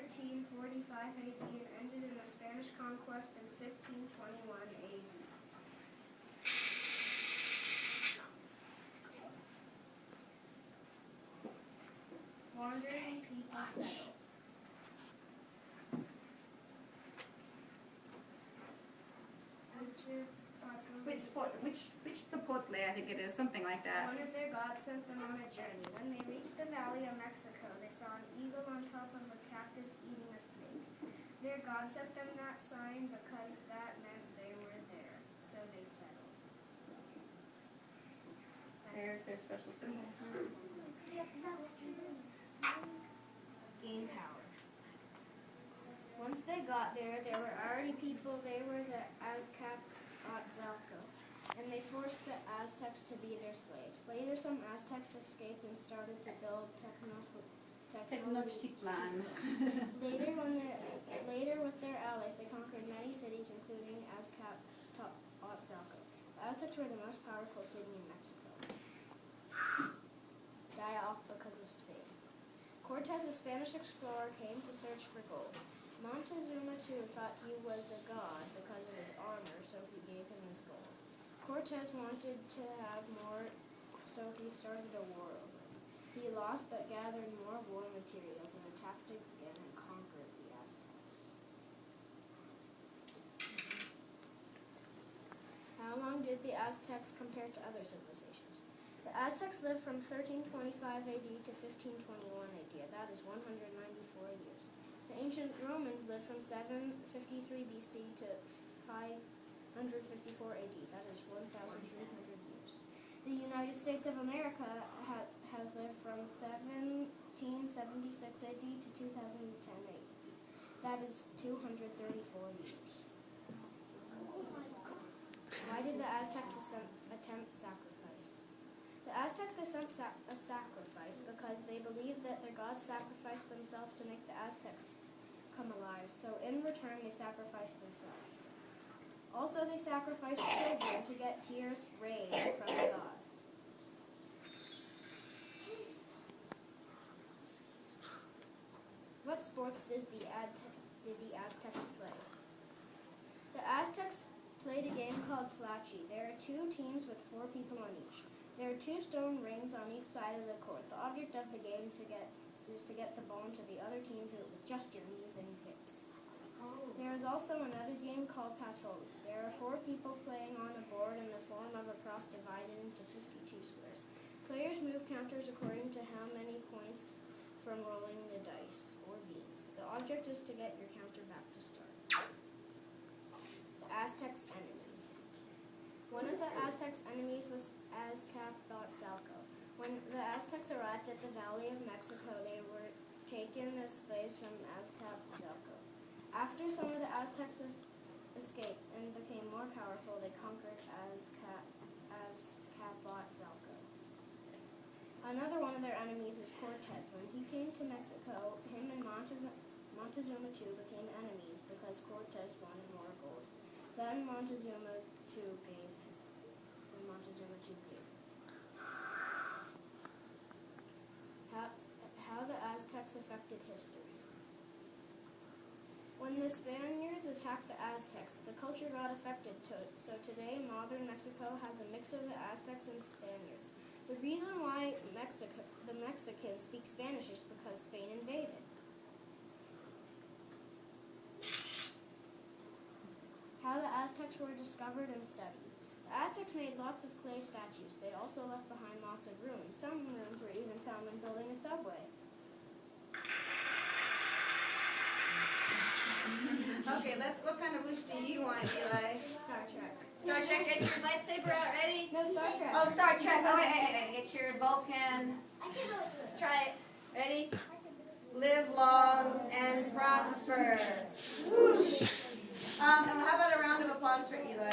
1345 AD and ended in the Spanish conquest in 1521 AD. Wandering people settle. Which Chipotle, I think it is, something like that. One of their gods sent them on a journey. When they reached the Valley of Mexico, they saw an eagle on top of a cactus eating a snake. Their god sent them that sign because that meant they were there, so they settled. There's their special symbol. Yep, that's gain power. Once they got there were already people. They were the Aztecs, and they forced the Aztecs to be their slaves. Later, some Aztecs escaped and started to build Tenochtitlan. Later, with their allies, they conquered many cities, including Azcapotzalco. The Aztecs were the most powerful city in Mexico. Die off because of Spain. Cortez, a Spanish explorer, came to search for gold. Montezuma, too, thought he was a god because of his armor, so he gave him his gold. Cortez wanted to have more, so he started a war over it. He lost but gathered more war materials and attacked again and conquered the Aztecs. How long did the Aztecs compare to other civilizations? The Aztecs lived from 1325 AD to 1521 AD. That is 194 years. The ancient Romans lived from 753 BC to 554 AD. That is 1,300 years. The United States of America has lived from 1776 AD to 2010 AD. That is 234 years. Why did the Aztecs attempt sacrifice? The Aztecs attempt a sacrifice because they believed that their gods sacrificed themselves to make the Aztecs come alive, so in return they sacrificed themselves. Also, they sacrificed children to get tears raised from the gods. What sports did the Aztecs play? The Aztecs played a game called Tlachi. There are two teams with 4 people on each. There are 2 stone rings on each side of the court. The object of the game is to get the ball into the other team with just your knees and hips. There is also another game called Patoli. There are 4 people playing on a board in the form of a cross divided into 52 squares. Players move counters according to how many points from rolling the dice, or beans. The object is to get your counter back to start. The Aztecs' enemies. One of the Aztecs' enemies was Azcapotzalco. When the Aztecs arrived at the Valley of Mexico, they were taken as slaves from Azcapotzalco. After some of the Aztecs escaped and became more powerful, they conquered Azcapotzalco. Another one of their enemies is Cortez. When he came to Mexico, him and Montezuma II became enemies because Cortez wanted more gold. Then Montezuma II gave him. How the Aztecs affected history. When the Spaniards attacked the Aztecs, the culture got affected, so today modern Mexico has a mix of the Aztecs and Spaniards. The reason why the Mexicans speak Spanish is because Spain invaded. How the Aztecs were discovered and studied. The Aztecs made lots of clay statues. They also left behind lots of ruins. Some ruins were even found when building a subway. Okay, what kind of wish do you want, Eli? Star Trek. Star Trek, get your lightsaber out, ready? No, Star Trek. Oh, Star Trek. Oh, wait. Get your Vulcan. Try it. Ready? Live long and prosper. Whoosh. How about a round of applause for Eli?